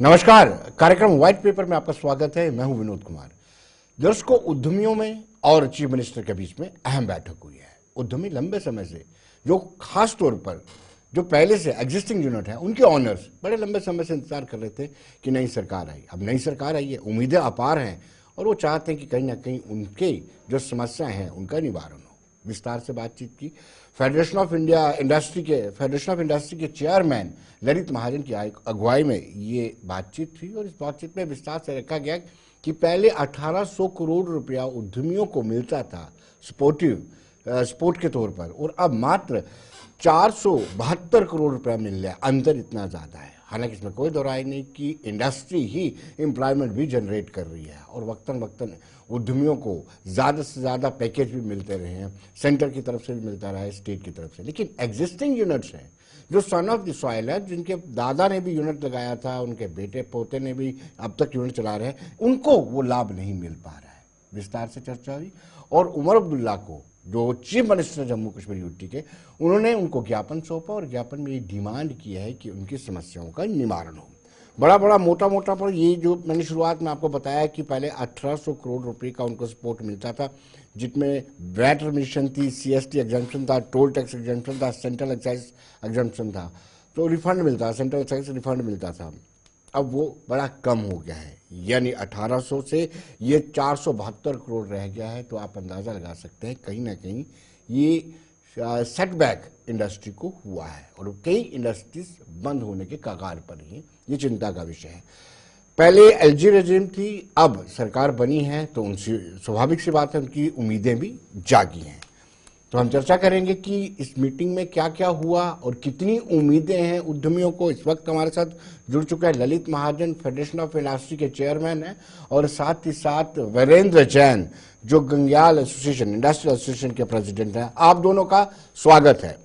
नमस्कार, कार्यक्रम white paper में आपका स्वागत है। मैं हूं विनोद कुमार। दर्शकों, उद्यमियों में और चीफ मिनिस्टर के बीच में अहम बैठक हुई है। उद्यमी लंबे समय से, जो खास तौर पर जो पहले से एग्जिस्टिंग यूनिट है, उनके ऑनर्स बड़े लंबे समय से इंतजार कर रहे थे कि नई सरकार आई। अब नई सरकार आई है, उम्मीदें अपार हैं और वो चाहते हैं कि कहीं ना कहीं उनके जो समस्याएं हैं उनका निवारण हो। विस्तार से बातचीत की। फेडरेशन ऑफ इंडस्ट्री के चेयरमैन ललित महाजन की अगुवाई में ये बातचीत थी और इस बातचीत में विस्तार से रखा गया कि पहले 1800 करोड़ रुपया उद्यमियों को मिलता था सपोर्ट के तौर पर, और अब मात्र 472 करोड़ रुपया मिल रहा है। अंतर इतना ज्यादा है। हालांकि इसमें कोई दो राय नहीं कि इंडस्ट्री ही एम्प्लॉयमेंट भी जनरेट कर रही है और वक्तन वक्तन उद्यमियों को ज़्यादा से ज़्यादा पैकेज भी मिलते रहे हैं। सेंटर की तरफ से भी मिलता रहा है, स्टेट की तरफ से। लेकिन एग्जिस्टिंग यूनिट्स हैं जो सन ऑफ द सॉइल है, जिनके दादा ने भी यूनिट लगाया था, उनके बेटे पोते ने भी अब तक यूनिट चला रहे हैं, उनको वो लाभ नहीं मिल पा रहा है। विस्तार से चर्चा हुई और उमर अब्दुल्ला को, जो chief minister Jammu Kashmir UT के, उन्होंने उनको ज्ञापन सौंपा और ज्ञापन में ये डिमांड की है कि उनकी समस्याओं का निवारण हो। बड़ा मोटा पर ये जो मैंने शुरुआत में आपको बताया कि पहले 1800 करोड़ रुपए का उनको सपोर्ट मिलता था, जिसमें वैट रिमिशन थी, सीएसटी एग्जम्पशन था, टोल टैक्स एग्जम्पशन था, सेंट्रल एक्साइज एग्जम्पशन था, तो रिफंड मिलता, सेंट्रल एक्साइज रिफंड मिलता था। अब वो बड़ा कम हो गया है, यानी 1800 से ये 472 करोड़ रह गया है। तो आप अंदाज़ा लगा सकते हैं कहीं ना कहीं ये सेटबैक इंडस्ट्री को हुआ है और कई इंडस्ट्रीज बंद होने के कगार पर ही। ये चिंता का विषय है। पहले एलजी रेजिम थी, अब सरकार बनी है, तो उनसे स्वाभाविक सी बात है उनकी उम्मीदें भी जागी हैं। तो हम चर्चा करेंगे कि इस मीटिंग में क्या क्या हुआ और कितनी उम्मीदें हैं उद्यमियों को। इस वक्त हमारे साथ जुड़ चुका है ललित महाजन, फेडरेशन ऑफ इंडस्ट्री के चेयरमैन हैं, और साथ ही साथ वीरेंद्र जैन, जो गंग्याल एसोसिएशन, इंडस्ट्रियल एसोसिएशन के प्रेसिडेंट हैं। आप दोनों का स्वागत है।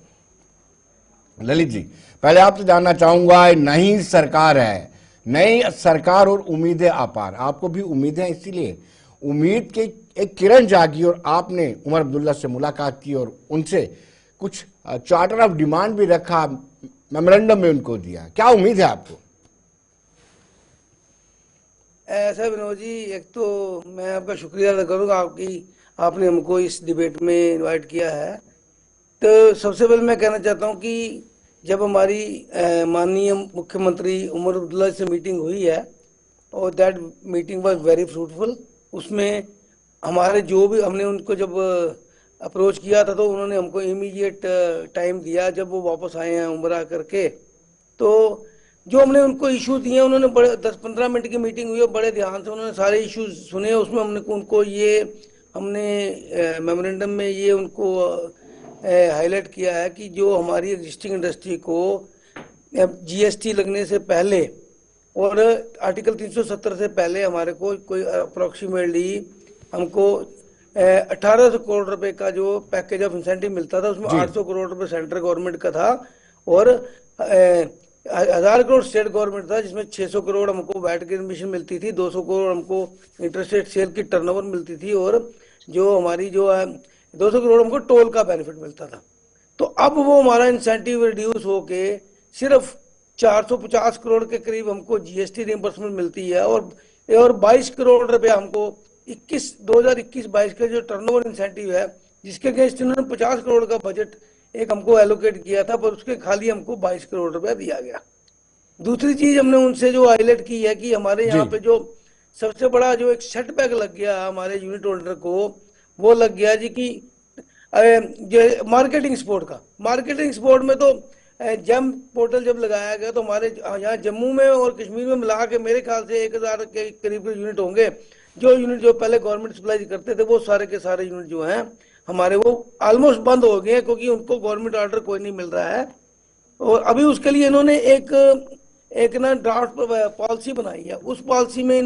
ललित जी, पहले आपसे जानना चाहूंगा, नई सरकार है, नई सरकार और उम्मीदें अपार। आपको भी उम्मीदें, इसीलिए उम्मीद के एक किरण जागी और आपने उमर अब्दुल्ला से मुलाकात की और उनसे कुछ चार्टर ऑफ डिमांड भी रखा, मेमोरेंडम में उनको दिया। क्या उम्मीद है आपको? ऐसा विनोद जी, एक तो मैं आपका शुक्रिया अदा करूंगा आपने हमको इस डिबेट में इनवाइट किया है। तो सबसे पहले मैं कहना चाहता हूं कि जब हमारी माननीय मुख्यमंत्री उमर अब्दुल्ला से मीटिंग हुई है और that meeting was very fruitful. उसमें हमारे जो भी, हमने उनको जब अप्रोच किया था तो उन्होंने हमको इमीडिएट टाइम दिया जब वो वापस आए हैं उम्रा करके। तो जो हमने उनको इशू दिए, उन्होंने बड़े 10-15 मिनट की मीटिंग हुई और बड़े ध्यान से उन्होंने सारे इश्यूज सुने। उसमें हमने मेमोरेंडम में ये उनको हाईलाइट किया है कि जो हमारी एग्जिस्टिंग इंडस्ट्री को जीएसटी लगने से पहले और आर्टिकल 370 से पहले हमारे को कोई अप्रोक्सीमेटली हमको 1800 करोड़ रुपए का जो पैकेज ऑफ इंसेंटिव मिलता था, उसमें 800 करोड़ रुपए सेंट्रल गवर्नमेंट का था और 1000 करोड़ स्टेट गवर्नमेंट था, जिसमें 600 करोड़ हमको वैट की रिमिशन मिलती थी, 200 करोड़ हमको इंटरस्टेट सेल की टर्नओवर मिलती थी और जो हमारी जो है 200 करोड़ हमको टोल का बेनिफिट मिलता था। तो अब वो हमारा इंसेंटिव रिड्यूस होके सिर्फ 450 करोड़ के करीब हमको जीएसटी रिइंबर्समेंट मिलती है और 22 करोड़ रुपया हमको 2021-22 का जो टर्नओवर इंसेंटिव है, जिसके अगेंस्ट इन्होंने 50 करोड़ का बजट एक हमको एलोकेट किया था, पर उसके खाली हमको 22 करोड़ रुपया दिया गया। दूसरी चीज हमने उनसे जो हाईलाइट की है कि हमारे यहाँ पे जो सबसे बड़ा जो एक सेटबैक लग गया हमारे यूनिट होल्डर को, वो लग गया जी कि जो मार्केटिंग सपोर्ट का, मार्केटिंग सपोर्ट में तो जेम पोर्टल जब लगाया गया तो हमारे यहाँ जम्मू में और कश्मीर में मिला के मेरे ख्याल से 1000 के करीब यूनिट होंगे। जो यूनिट जो पहले गवर्नमेंट सप्लाई करते थे, वो सारे के सारे यूनिट जो हैं हमारे वो ऑलमोस्ट बंद हो गए हैं, क्योंकि उनको गवर्नमेंट ऑर्डर कोई नहीं मिल रहा है। और अभी उसके लिए इन्होंने एक ना ड्राफ्ट पॉलिसी बनाई है। उस पॉलिसी में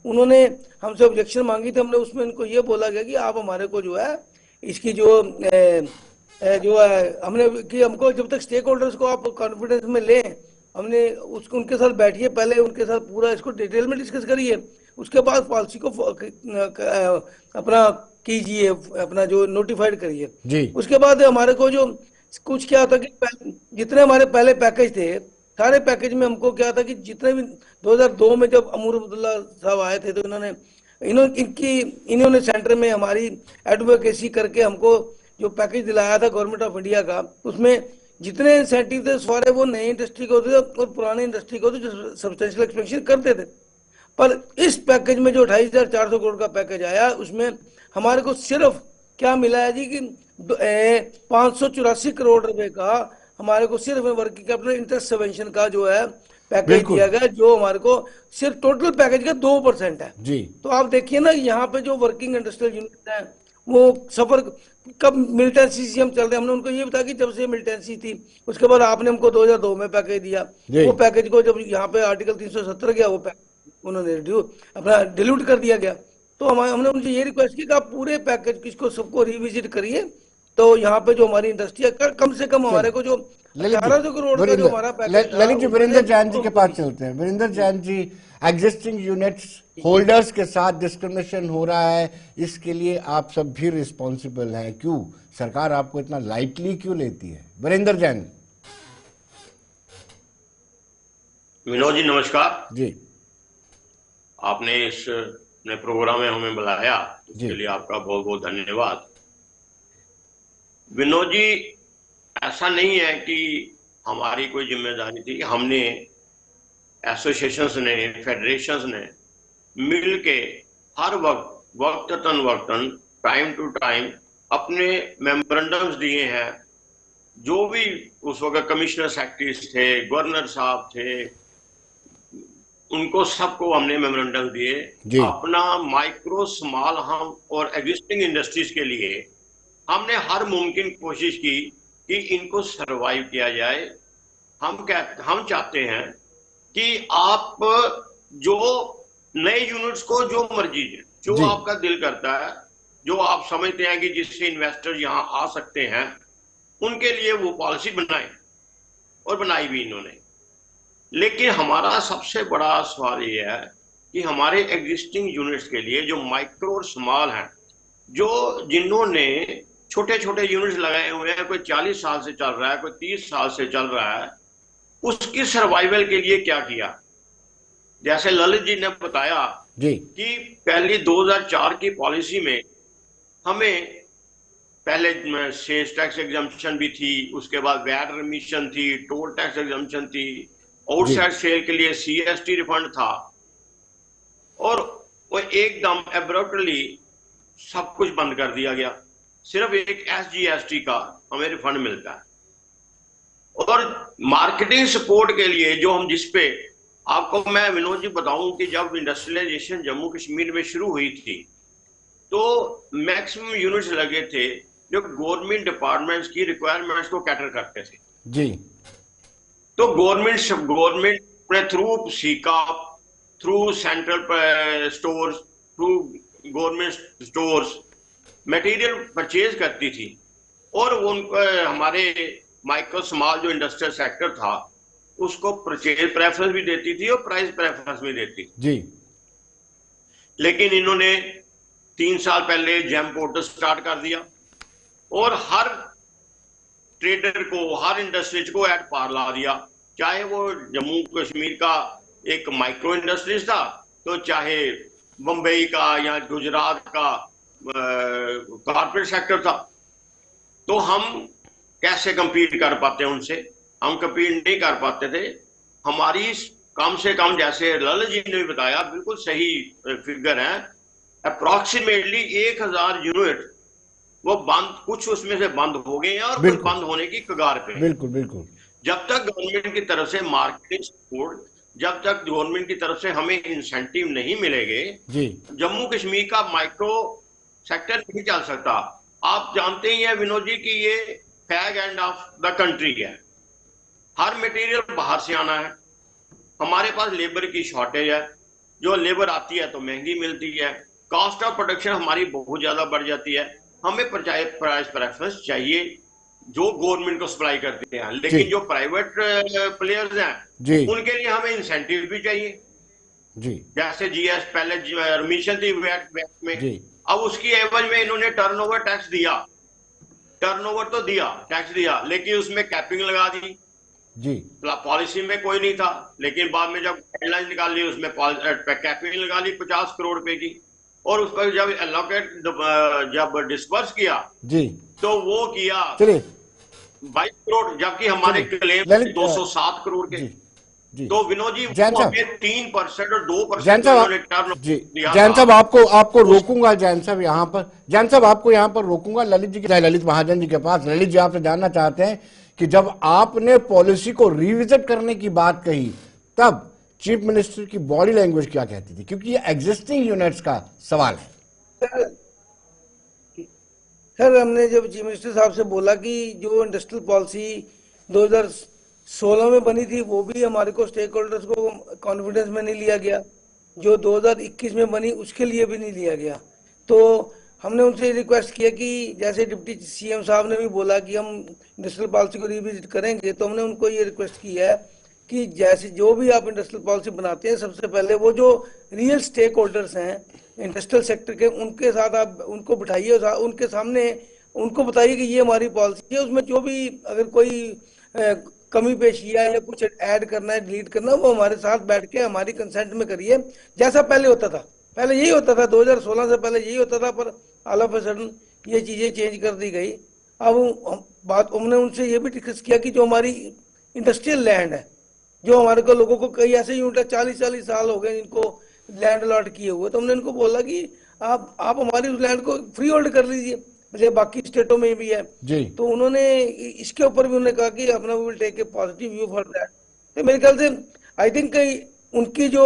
उन्होंने हमसे ऑब्जेक्शन मांगी थी। हमने उसमें इनको ये बोला गया कि आप हमारे को जो है इसकी जो है हमने कि हमको जब तक स्टेक होल्डर्स को आप कॉन्फिडेंस में लें, हमने उनके साथ बैठिए, पहले उनके साथ पूरा इसको डिटेल में डिस्कस करिए, उसके बाद पॉलिसी को अपना कीजिए, अपना जो नोटिफाइड करिए। उसके बाद हमारे को जो कुछ क्या होता कि जितने हमारे पहले पैकेज थे सारे पैकेज में हमको क्या था कि जितने भी 2002 में जब अमूर अब्दुल्ला साहब आए थे, तो इन्होंने सेंटर में हमारी एडवोकेसी करके हमको जो पैकेज दिलाया था गवर्नमेंट ऑफ इंडिया का, उसमें जितने इंसेंटिव थे सारे वो नई इंडस्ट्री को होते थे और पुरानी इंडस्ट्री को होते जो सब्सटेंशियल एक्सपेंशन करते थे। पर इस पैकेज में जो 28,400 करोड़ का पैकेज आया, उसमें हमारे को सिर्फ क्या मिला है जी कि 584 करोड़ रुपए का हमारे को सिर्फ वर्किंग कैपिटल इंटरेस्ट सबवेंशन का जो है पैकेज बिल्कुल। दिया गया, जो हमारे को सिर्फ टोटल पैकेज का 2% है। जी। तो आप देखिए ना, यहाँ पे जो वर्किंग इंडस्ट्रियल यूनिट है वो सफर कब मिलिटेंसी से हम चल रहे हैं। हमने उनको ये बताया कि जब से मिलिटेंसी थी उसके बाद आपने हमको 2002 में पैकेज दिया, जी। वो पैकेज को जब यहाँ पे आर्टिकल 370 गया, वो उन्होंने अपना डिल्यूट कर दिया गया। तो हमने उनसे ये रिक्वेस्ट की कि आप पूरे पैकेज किसको सबको रिविजिट करिए, तो यहाँ पे जो हमारी इंडस्ट्री है कम से कम हमारे को जो ललित 1800 करोड़ का जो हमारा पैकेज था, ललित जी, वीरेंद्र जैन जी के पास चलते हैं। Virendra Jain ji, existing units holders के साथ डिस्क्रिमिनेशन हो रहा है, इसके लिए आप सब भी रिस्पॉन्सिबल हैं। क्यों सरकार आपको इतना लाइटली क्यों लेती है? वीरेंद्र जैन। विनोद जी नमस्कार जी। आपने इस नए प्रोग्राम में हमें बुलाया, जी। इसके लिए आपका बहुत बहुत धन्यवाद। विनोद जी, ऐसा नहीं है कि हमारी कोई जिम्मेदारी थी। हमने एसोसिएशंस ने, फेडरेशंस ने मिल के हर वक्तन टाइम टू टाइम अपने मेमोरेंडम्स दिए हैं। जो भी उस वक्त कमिश्नर सेक्रेटरीज थे, गवर्नर साहब थे, उनको सबको हमने मेमोरेंडम दिए। अपना माइक्रो स्मॉल हम और एग्जिस्टिंग इंडस्ट्रीज के लिए हमने हर मुमकिन कोशिश की कि इनको सरवाइव किया जाए। हम चाहते हैं कि आप जो नए यूनिट्स को जो मर्जी है, जो आपका दिल करता है, जो आप समझते हैं कि जिससे इन्वेस्टर यहाँ आ सकते हैं, उनके लिए वो पॉलिसी बनाए, और बनाई भी इन्होंने। लेकिन हमारा सबसे बड़ा सवाल ये है कि हमारे एग्जिस्टिंग यूनिट्स के लिए जो माइक्रो और स्मॉल हैं, जो जिन्होंने छोटे छोटे यूनिट्स लगाए हुए हैं, कोई 40 साल से चल रहा है, कोई 30 साल से चल रहा है, उसकी सर्वाइवल के लिए क्या किया। जैसे ललित जी ने बताया जी कि पहली 2004 की पॉलिसी में हमें पहले सेल्स टैक्स एग्जम्पशन भी थी, उसके बाद वैट रिमिशन थी, टोल टैक्स एग्जम्पशन थी, आउटसाइड सेल के लिए सीएसटी रिफंड था, और वो एकदम एब्रप्टली सब कुछ बंद कर दिया गया। सिर्फ एक एसजीएसटी का हमें रिफंड मिलता है। और मार्केटिंग सपोर्ट के लिए जो हम जिसपे आपको मैं विनोद जी बताऊं कि जब इंडस्ट्रियलाइजेशन जम्मू कश्मीर में शुरू हुई थी, तो मैक्सिमम यूनिट्स लगे थे जो गवर्नमेंट डिपार्टमेंट्स की रिक्वायरमेंट्स को कैटर करते थे। जी। तो गवर्नमेंट ने through caeca, through central stores, through government stores material purchase करती थी, और उनको हमारे माइक्रो स्मॉल जो इंडस्ट्रियल सेक्टर था उसको परचेज प्रेफरेंस भी देती थी और प्राइस प्रेफरेंस भी देती थी। जी। लेकिन इन्होंने 3 साल पहले जेम पोर्टल स्टार्ट कर दिया, और हर ट्रेडर को, हर इंडस्ट्रीज को एट पार ला दिया। चाहे वो जम्मू कश्मीर का एक माइक्रो इंडस्ट्रीज था, तो चाहे बंबई का या गुजरात का कॉर्पोरेट सेक्टर था। तो हम कैसे कंपीट कर पाते उनसे? हम कंपीट नहीं कर पाते थे। हमारी कम से कम, जैसे ललित जी ने भी बताया, बिल्कुल सही फिगर है, अप्रोक्सीमेटली 1000 यूनिट वो बंद, कुछ उसमें से बंद हो गए हैं और कुछ बंद होने की कगार पे। बिल्कुल बिल्कुल। जब तक गवर्नमेंट की तरफ से मार्केटिंग सपोर्ट, जब तक गवर्नमेंट की तरफ से हमें इंसेंटिव नहीं मिलेंगे, जी, जम्मू कश्मीर का माइक्रो सेक्टर नहीं चल सकता। आप जानते ही हैं विनोद जी कि ये fag end of the country है। हर मटेरियल बाहर से आना है, हमारे पास लेबर की शॉर्टेज है, जो लेबर आती है तो महंगी मिलती है, कॉस्ट ऑफ प्रोडक्शन हमारी बहुत ज्यादा बढ़ जाती है। हमें प्राइस प्रेफरेंस चाहिए जो गवर्नमेंट को सप्लाई करते हैं, लेकिन जो प्राइवेट प्लेयर्स हैं उनके लिए हमें इंसेंटिव भी चाहिए। जी। जैसे जीएस पहले रिमिशन थी वैट में, अब उसकी एवज में इन्होंने टर्नओवर टैक्स दिया, टर्नओवर तो दिया, टैक्स दिया, लेकिन उसमें कैपिंग लगा दी। जी पॉलिसी में कोई नहीं था, लेकिन बाद में जब गाइडलाइन निकाली उसमें कैपिंग निकाली 50 करोड़ रुपए की, और उसको जब एलोकेट जब डिस्पर्स किया जी तो वो किया चलिए 22 करोड़, जबकि हमारे चलिए क्लेम ललित 207 करोड़ के। जी जी तो विनोद जी जैन वो साहब, हमें 3% और 2% जैन जो साहब इन्होंने टर्न जी दिया जैन था साहब, आपको आपको उस रोकूंगा जैन साहब यहाँ पर, जैन साहब आपको यहाँ पर रोकूंगा। ललित जी के, ललित महाजन जी के पास। ललित जी आपसे जानना चाहते हैं कि जब आपने पॉलिसी को रिविजिट करने की बात कही तब चीफ मिनिस्टर की बॉडी लैंग्वेज क्या कहती थी, क्योंकि ये एग्जिस्टिंग यूनिट्स का सवाल है। सर सर, हमने जब चीफ मिनिस्टर साहब से बोला कि जो इंडस्ट्रियल पॉलिसी 2016 में बनी थी वो भी हमारे को स्टेक होल्डर्स को कॉन्फिडेंस में नहीं लिया गया, जो 2021 में बनी उसके लिए भी नहीं लिया गया। तो हमने उनसे रिक्वेस्ट किया कि जैसे डिप्टी सीएम साहब ने भी बोला कि हम इंडस्ट्रियल पॉलिसी को रिविजिट करेंगे, तो हमने उनको ये रिक्वेस्ट की है कि जैसे जो भी आप इंडस्ट्रियल पॉलिसी बनाते हैं, सबसे पहले वो जो रियल स्टेक होल्डर्स हैं इंडस्ट्रियल सेक्टर के, उनके साथ आप उनको बिठाइए, उनके सामने उनको बताइए कि ये हमारी पॉलिसी है, उसमें जो भी अगर कोई कमी पेशी है या कुछ ऐड करना है, डिलीट करना है, वो हमारे साथ बैठ के हमारी कंसेंट में करिए, जैसा पहले होता था। पहले यही होता था, 2016 से पहले यही होता था, पर ऑल ऑफ अ सडन ये चीजें चेंज कर दी गई। अब बात हमने उनसे ये भी डिस्कस किया कि जो हमारी इंडस्ट्रियल लैंड है, जो हमारे को लोगों को कई ऐसे यूनिट 40-40 साल हो गए इनको लैंड अलॉट किए हुए, तो हमने इनको बोला कि आप हमारी उस लैंड को फ्री होल्ड कर लीजिए, जैसे बाकी स्टेटों में भी है। जी तो उन्होंने इसके ऊपर भी उन्होंने कहा कि अपना will take a positive view for that. तो मेरे ख्याल से आई थिंक उनकी जो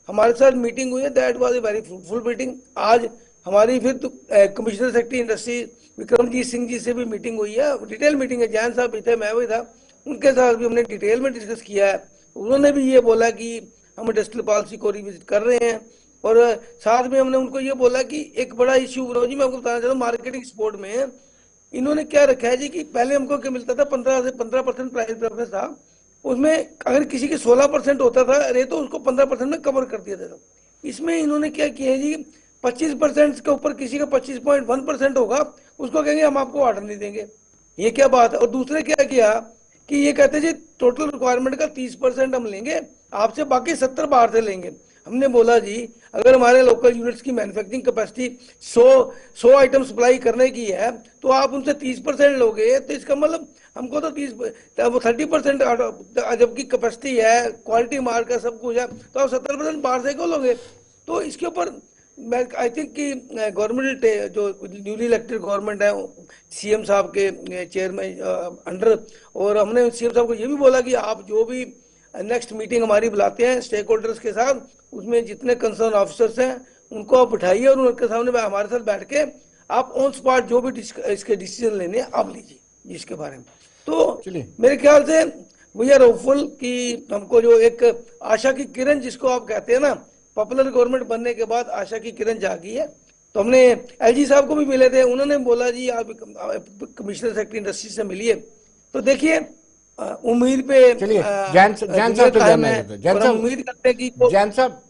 हमारे साथ मीटिंग हुई है, that was a very fruitful meeting. आज हमारी फिर तो commissioner secretary industry Vikramjit Singh ji से भी मीटिंग हुई है, डिटेल मीटिंग है। जैन साहब भी थे, मैं भी था, उनके साथ भी हमने डिटेल में डिस्कस किया है। उन्होंने भी ये बोला कि हम इंडस्ट्रियल पॉलिसी को रिविजिट कर रहे हैं, और साथ में हमने उनको ये बोला कि एक बड़ा इश्यू विनोद जी मैं आपको बताना चाहता हूँ, मार्केटिंग सपोर्ट में इन्होंने क्या रखा है जी कि पहले हमको क्या मिलता था, 15% प्राइस प्रेफरेंस था, उसमें अगर किसी के 16% होता था अरे तो उसको 15% में कवर कर दिया था। इसमें इन्होंने क्या किया है जी, 25% के ऊपर किसी का 25.1% होगा, उसको कहेंगे हम आपको ऑर्डर नहीं देंगे। ये क्या बात है। और दूसरे क्या किया कि ये कहते जी टोटल रिक्वायरमेंट का 30% हम लेंगे आपसे, बाकी 70 बाहर से लेंगे। हमने बोला जी अगर हमारे लोकल यूनिट्स की मैन्युफैक्चरिंग कैपेसिटी 100 आइटम सप्लाई करने की है, तो आप उनसे 30% लोगे, तो इसका मतलब हमको तो 30% जबकि कैपेसिटी है, क्वालिटी मार्क है, सब कुछ है, तो आप 70% बाहर से क्यों लोगे। तो इसके ऊपर मैं आई थिंक कि गवर्नमेंट जो न्यूली इलेक्टेड गवर्नमेंट है सीएम साहब के चेयर में अंडर, और हमने सीएम साहब को ये भी बोला कि आप जो भी नेक्स्ट मीटिंग हमारी बुलाते हैं स्टेक होल्डर्स के साथ, उसमें जितने कंसर्न ऑफिसर्स हैं उनको आप बिठाइए और उनके सामने हमारे साथ बैठ के आप ऑन स्पॉट जो भी इसके डिसीजन लेने आप लीजिए इसके बारे में। तो चलिए मेरे ख्याल से वी आर होपफुल कि हमको जो एक आशा की किरण जिसको आप कहते हैं ना, पॉपुलर गवर्नमेंट बनने के बाद आशा की किरण जागी है। तो हमने एलजी साहब को भी मिले थे, उन्होंने बोला जी आप कमिश्नर सेक्रेटरी इंडस्ट्री से मिलिए, तो देखिए उम्मीद पे चलिए जैन साहब तो जानना है, चाहते हैं। जैन और हम साहब, उम्मीद करते हैं कि जैन साहब,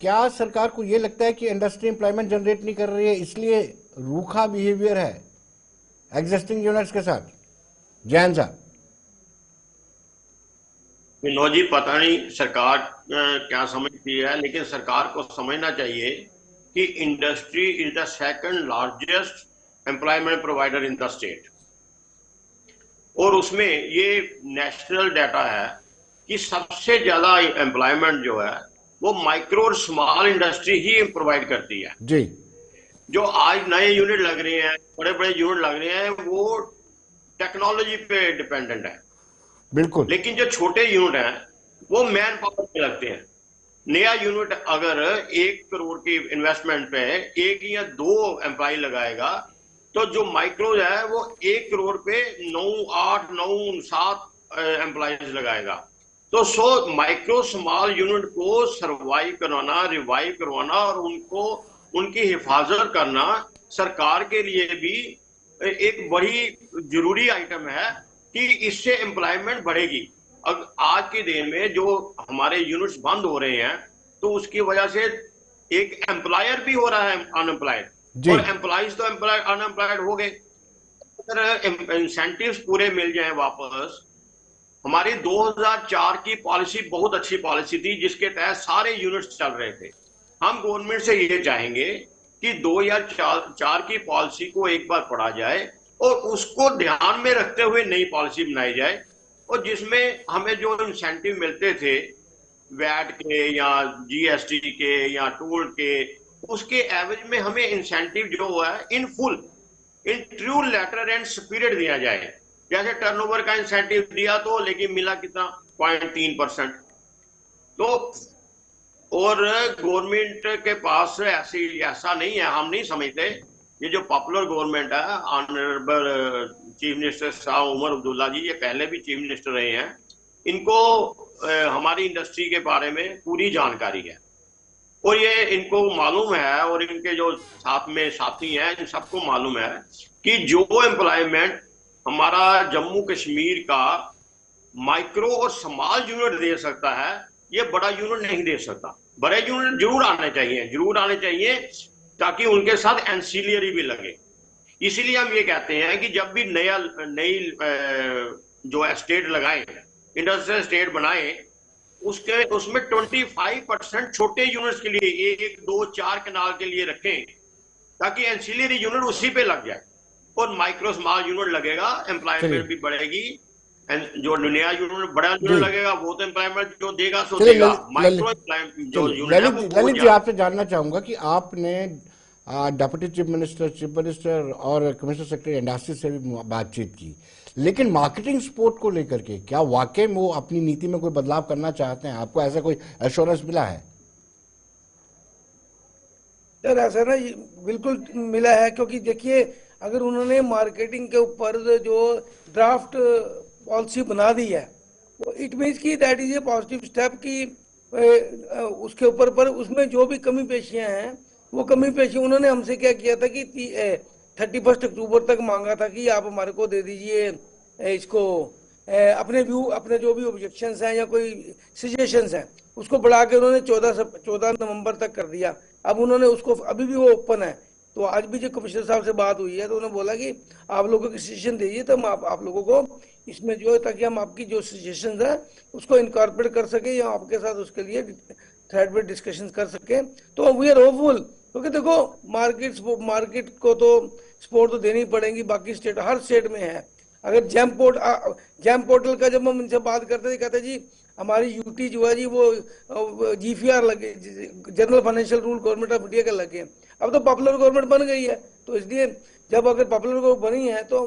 क्या सरकार को ये लगता है कि इंडस्ट्री एम्प्लॉयमेंट जनरेट नहीं कर रही है इसलिए रूखा बिहेवियर है एग्जिस्टिंग यूनिट्स के साथ? जैन साहब विनोद जी, पता नहीं सरकार क्या समझती है, लेकिन सरकार को समझना चाहिए कि industry is the second largest employment provider in the state, और उसमें ये नेशनल डाटा है कि सबसे ज्यादा एम्प्लॉयमेंट जो है वो माइक्रो और स्मॉल इंडस्ट्री ही प्रोवाइड करती है। जी जो आज नए यूनिट लग रहे हैं, बड़े बड़े यूनिट लग रहे हैं, वो टेक्नोलॉजी पे डिपेंडेंट है, बिल्कुल। लेकिन जो छोटे यूनिट हैं वो मैन पावर पे लगते हैं। नया यूनिट अगर 1 करोड़ की इन्वेस्टमेंट पे 1 या 2 एम्प्लॉय लगाएगा, तो जो माइक्रो है वो 1 करोड़ पे 9, 8, 9, 7 एम्प्लॉयज लगाएगा। तो माइक्रो स्मॉल यूनिट को सर्वाइव करवाना, रिवाइव करवाना और उनको उनकी हिफाजत करना सरकार के लिए भी एक बड़ी जरूरी आइटम है कि इससे एम्प्लॉयमेंट बढ़ेगी। आज के दिन में जो हमारे यूनिट्स बंद हो रहे हैं, तो उसकी वजह से एक एम्प्लॉयर भी हो रहा है अनएम्प्लॉयड, और एम्प्लॉयज तो अनएम्प्लॉयड हो गए। अगर इंसेंटिव्स पूरे मिल जाएं वापस, हमारी 2004 की पॉलिसी बहुत अच्छी पॉलिसी थी, जिसके तहत सारे यूनिट्स चल रहे थे। हम गवर्नमेंट से ये चाहेंगे कि 2004 की पॉलिसी को एक बार पढ़ा जाए और उसको ध्यान में रखते हुए नई पॉलिसी बनाई जाए, और जिसमें हमें जो इंसेंटिव मिलते थे वैट के या जीएसटी के या टोल के, उसके एवरेज में हमें इंसेंटिव जो है in full, in true letter and spirit दिया जाए। जैसे टर्नओवर का इंसेंटिव दिया तो लेकिन मिला कितना, 0.3%। तो और गवर्नमेंट के पास ऐसा नहीं है, हम नहीं समझते। ये जो पॉपुलर गवर्नमेंट है, honourable chief minister Shah Omar Abdullah ji, ये पहले भी चीफ मिनिस्टर रहे हैं, इनको हमारी इंडस्ट्री के बारे में पूरी जानकारी है, और ये इनको मालूम है, और इनके जो साथ में साथी हैं इन सबको मालूम है कि जो एम्प्लॉयमेंट हमारा जम्मू कश्मीर का माइक्रो और स्मॉल यूनिट दे सकता है, ये बड़ा यूनिट नहीं दे सकता। बड़े यूनिट जरूर आने चाहिए, ताकि उनके साथ एंसिलियरी भी लगे। इसीलिए हम ये कहते हैं कि जब भी नई जो एस्टेट लगाए, इंडस्ट्रियल स्टेट बनाए, उसमें 25% छोटे यूनिट्स के लिए, 1, 2, 4 कनाल के लिए रखें, ताकि एंसिलियरी यूनिट उसी पे लग जाए, और माइक्रो स्मॉल यूनिट लगेगा, एम्प्लॉयमेंट भी बढ़ेगी। जो नया यूनिट बड़ा यूनिट लगेगा वो तो एम्प्लॉयमेंट जो देगा सो देगा, माइक्रो जो यूनिट है ललित जी, आपसे जानना चाहूंगा कि आपने डिप्टी चीफ मिनिस्टर और कमिश्नर सेक्रेटरी इंडस्ट्री से भी बातचीत की, लेकिन मार्केटिंग सपोर्ट को लेकर के क्या वाकई में वो अपनी नीति में कोई बदलाव करना चाहते हैं? आपको ऐसा कोई एश्योरेंस मिला है? सर ऐसा ना बिल्कुल मिला है, क्योंकि देखिए अगर उन्होंने मार्केटिंग के ऊपर जो ड्राफ्ट पॉलिसी बना दी है, वो इट मीन्स कि that is a positive step कि उसके ऊपर पर उसमें जो भी कमी पेशियां हैं, वो कमी पेशी उन्होंने हमसे क्या किया था कि 31 अक्टूबर तक मांगा था कि आप हमारे को दे दीजिए इसको अपने व्यू, अपने जो भी ऑब्जेक्शंस हैं या कोई सजेशंस हैं, उसको बढ़ा के उन्होंने 14 नवंबर तक कर दिया। अब उन्होंने उसको, अभी भी वो ओपन है। तो आज भी जो कमिश्नर साहब से बात हुई है तो उन्होंने बोला कि आप लोगों को सजेशन दीजिए, तो हम आप लोगों को इसमें जो है, ताकि हम आपकी जो सजेशन है उसको इनकॉर्पोरेट कर सके या आपके साथ उसके लिए थ्रेड पे डिस्कशन कर सके। तो वी आर होपफुल, क्योंकि देखो मार्केट को तो सपोर्ट तो देनी पड़ेगी, बाकी स्टेट, हर स्टेट में है। अगर जैम पोर्टल का जब हम इनसे बात करते थे, कहते जी हमारी यूटी जो है जी वो जीफीआर लगे, general financial rule government of India के लगे। अब तो पॉपुलर गवर्नमेंट बन गई है, तो इसलिए जब अगर पॉपुलर गवर्नमेंट बनी है तो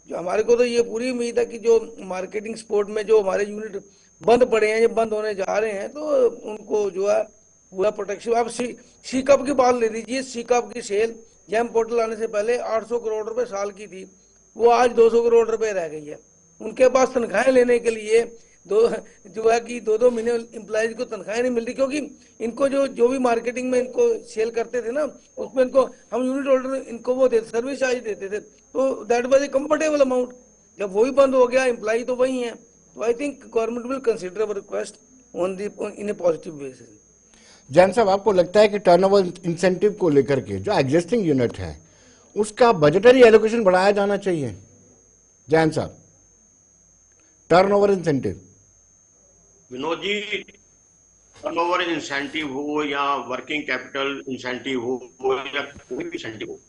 जो हमारे को तो ये पूरी उम्मीद है कि जो मार्केटिंग सपोर्ट में जो हमारे यूनिट बंद पड़े हैं, जो बंद होने जा रहे हैं, तो उनको जो है पूरा प्रोटेक्शन। आप सी कप की बात ले लीजिए, सी कप की सेल जैम पोर्टल आने से पहले 800 करोड़ रुपए साल की थी, वो आज 200 करोड़ रुपए रह गई है। उनके पास तनख्वाहें लेने के लिए जो है कि 2-2 महीने एम्प्लॉयज को तनख्वाहें नहीं मिल रही, क्योंकि इनको जो भी मार्केटिंग में इनको सेल करते थे ना, उसमें इनको हम यूनिट होल्डर इनको वो देते, सर्विस चार्ज देते थे, तो that was A comfortable amount. जब वही बंद हो गया, एम्प्लॉय तो वही है, तो I think government will consider our request in A positive basis. Jain साहब, आपको लगता है कि टर्नओवर इंसेंटिव को लेकर के जो एग्जिस्टिंग यूनिट है उसका बजटरी एलोकेशन बढ़ाया जाना चाहिए? जैन साहब, turnover incentive. Vinod ji, turnover incentive हो या वर्किंग कैपिटल इंसेंटिव हो या कोई भी इंसेंटिव हो,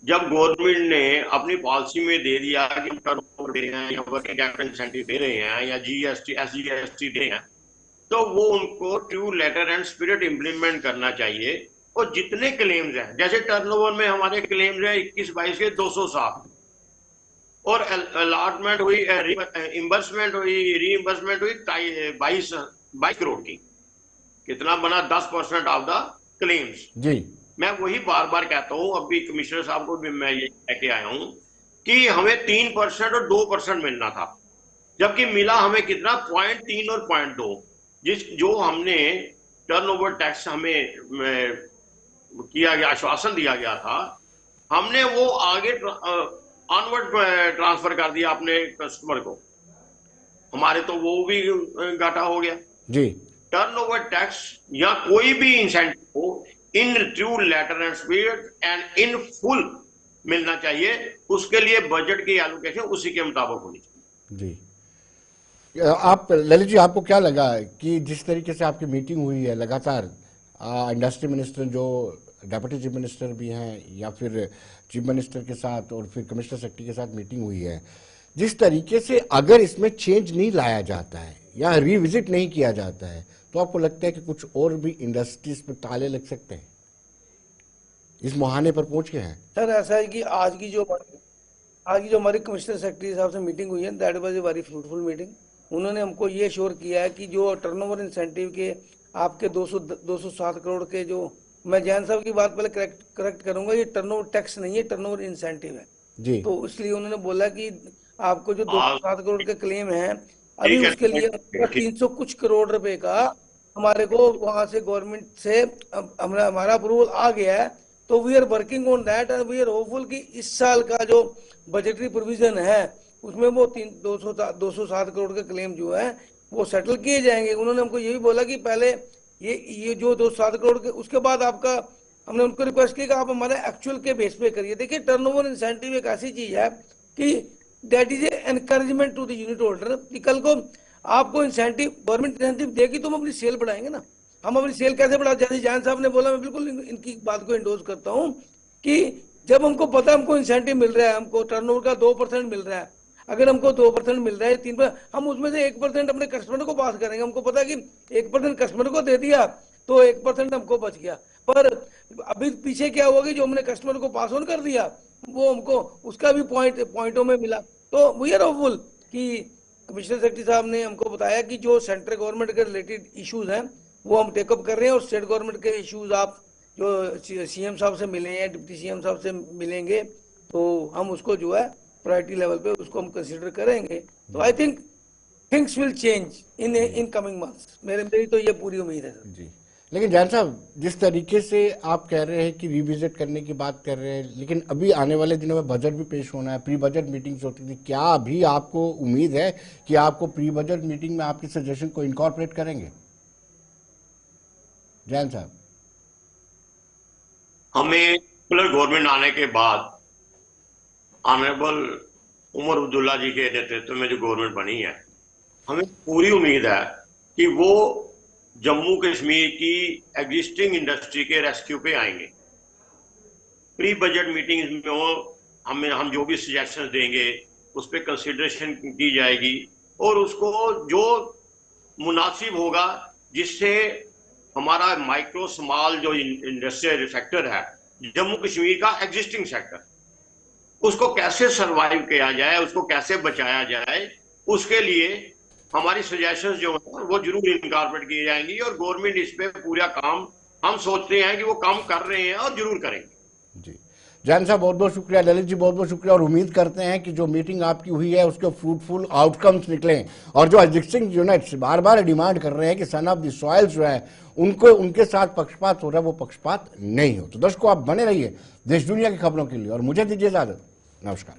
जब गवर्नमेंट ने अपनी पॉलिसी में दे दिया कि टर्नओवर दे रहे हैं या वर्किंग कैपिटल इंसेंटिव दे रहे हैं या जीएसटी एसजीएसटी दे रहे हैं, तो वो उनको true letter and spirit implement करना चाहिए। और जितने क्लेम्स हैं, जैसे टर्नओवर में हमारे क्लेम्स हैं 21-22 के 207, और अलॉटमेंट हुई, इम्बर्समेंट हुई, रीइम्बर्समेंट हुई 22 करोड़ की, कितना बना 10% ऑफ द क्लेम्स जी। मैं वही बार बार कहता हूं, अभी कमिश्नर साहब को भी मैं ये कहके आया हूं कि हमें 3% और 2% मिलना था, जबकि मिला हमें कितना, 0.3 और 0.2, जो हमने टर्नओवर टैक्स हमें किया गया, आश्वासन दिया गया था, हमने वो आगे ऑनवर्ड ट्रांसफर कर दिया अपने कस्टमर को, हमारे तो वो भी घाटा हो गया जी। टर्नओवर टैक्स या कोई भी इंसेंटिव हो, in true letter and spirit and in full मिलना चाहिए। उसके लिए बजट की एलोकेशन उसी के मुताबिक होनी चाहिए। जी, आप ललित जी, आपको क्या लगा कि जिस तरीके से आपकी मीटिंग हुई है लगातार, इंडस्ट्री मिनिस्टर जो डेप्यूटी चीफ मिनिस्टर भी हैं या फिर चीफ मिनिस्टर के साथ और फिर कमिश्नर सेक्रेटरी के साथ मीटिंग हुई है, जिस तरीके से अगर इसमें चेंज नहीं लाया जाता है या रिविजिट नहीं किया जाता है तो आपको लगता है कि कुछ और भी इंडस्ट्रीज पर ताले लग सकते हैं, इस मुहाने पर पहुंच गए हैं? सर ऐसा है कि आज की जो हमारी कमिश्नर सेक्रेटरी साहब से मीटिंग हुई है, that was a very fruitful meeting. उन्होंने हमको ये श्योर किया है कि जो टर्नओवर इंसेंटिव के आपके 207 करोड़ के, जो मैं जैन साहब की बात पहले करेक्ट करूंगा, ये टर्नओवर टैक्स नहीं है, टर्नओवर इंसेंटिव है जी। तो इसलिए उन्होंने बोला कि आपको जो 207 करोड़ के क्लेम है अभी उसके लिए 300 कुछ करोड़ रुपए का हमारे को वहां से गवर्नमेंट से हमारा अप्रूवल आ गया है। तो we are working on that and we are hopeful कि इस साल का जो बजटरी प्रोविजन है उसमें वो 207 करोड़ के क्लेम जो है वो सेटल किए जाएंगे। उन्होंने हमको ये भी बोला कि पहले ये जो 207 करोड़ के, उसके बाद आपका, हमने उनको रिक्वेस्ट की कि आप हमारे एक्चुअल के बेस पे करिए। देखिए टर्नओवर इंसेंटिव एक ऐसी चीज है कि that is encouragement to the unit holder कि कल को आपको इंसेंटिव, गवर्नमेंट इंसेंटिव देगी तो हम अपनी सेल बढ़ाएंगे ना। हम अपनी सेल कैसे बढ़ा, जैसे जैन साहब ने बोला, मैं बिल्कुल इनकी बात को इंडोर्स करता हूँ कि जब हमको पता है हमको इंसेंटिव मिल रहा है, हमको टर्नओवर का 2% मिल रहा है, अगर हमको 2% मिल रहा है, 3%, हम उसमें से 1% अपने कस्टमर को पास करेंगे। हमको पता है कि 1% कस्टमर को दे दिया तो 1% हमको बच गया। पर अभी पीछे क्या हुआ कि जो हमने कस्टमर को पास ऑन कर दिया वो हमको उसका भी पॉइंटों में मिला। तो वी आर होपफुल कि कमिश्नर सेक्रेटरी साहब ने हमको बताया कि जो सेंट्रल गवर्नमेंट के रिलेटेड इश्यूज हैं वो हम टेकअप कर रहे हैं, और स्टेट गवर्नमेंट के इश्यूज आप जो सीएम साहब से मिले हैं, डिप्टी सीएम साहब से मिलेंगे तो हम उसको जो है प्रायोरिटी लेवल पे उसको हम कंसीडर करेंगे। तो I think things will change in coming months, मेरी तो ये पूरी उम्मीद है सर जी। लेकिन जैन साहब, जिस तरीके से आप कह रहे हैं कि रिविजिट करने की बात कर रहे हैं, लेकिन अभी आने वाले दिनों में बजट भी पेश होना है, प्री बजट मीटिंग्स होती थी, क्या अभी आपको उम्मीद है कि आपको प्री बजट मीटिंग में आपके सजेशन को इनकॉर्पोरेट करेंगे? जैन साहब, हमें पॉपुलर गवर्नमेंट आने के बाद ऑनरेबल उमर अब्दुल्ला जी के नेतृत्व में जो गवर्नमेंट बनी है, हमें पूरी उम्मीद है कि वो जम्मू कश्मीर की एग्जिस्टिंग इंडस्ट्री के रेस्क्यू पे आएंगे। प्री बजट मीटिंग्स में हम जो भी सजेशंस देंगे उस पर कंसिडरेशन की जाएगी और उसको जो मुनासिब होगा, जिससे हमारा माइक्रो स्मॉल जो इंडस्ट्रियल सेक्टर है जम्मू कश्मीर का एग्जिस्टिंग सेक्टर, उसको कैसे सरवाइव किया जाए, उसको कैसे बचाया जाए, उसके लिए हमारी सजेशंस जो है वो जरूर इनकॉर्पोरेट की जाएंगी। और गवर्नमेंट इस पे पूरा काम, हम सोचते हैं कि वो काम कर रहे हैं और जरूर करेंगे। जी। जैन साहब बहुत बहुत शुक्रिया, ललित जी बहुत बहुत शुक्रिया, और उम्मीद करते हैं कि जो मीटिंग आपकी हुई है उसके फ्रूटफुल आउटकम्स निकलें और जो एग्जिस्टिंग यूनिट्स बार बार डिमांड कर रहे हैं कि सन ऑफ द सॉइल जो है उनको, उनके साथ पक्षपात हो रहा है, वो पक्षपात नहीं हो। तो दर्शकों, आप बने रहिए देश दुनिया की खबरों के लिए और मुझे दीजिए इजाजत। नमस्कार।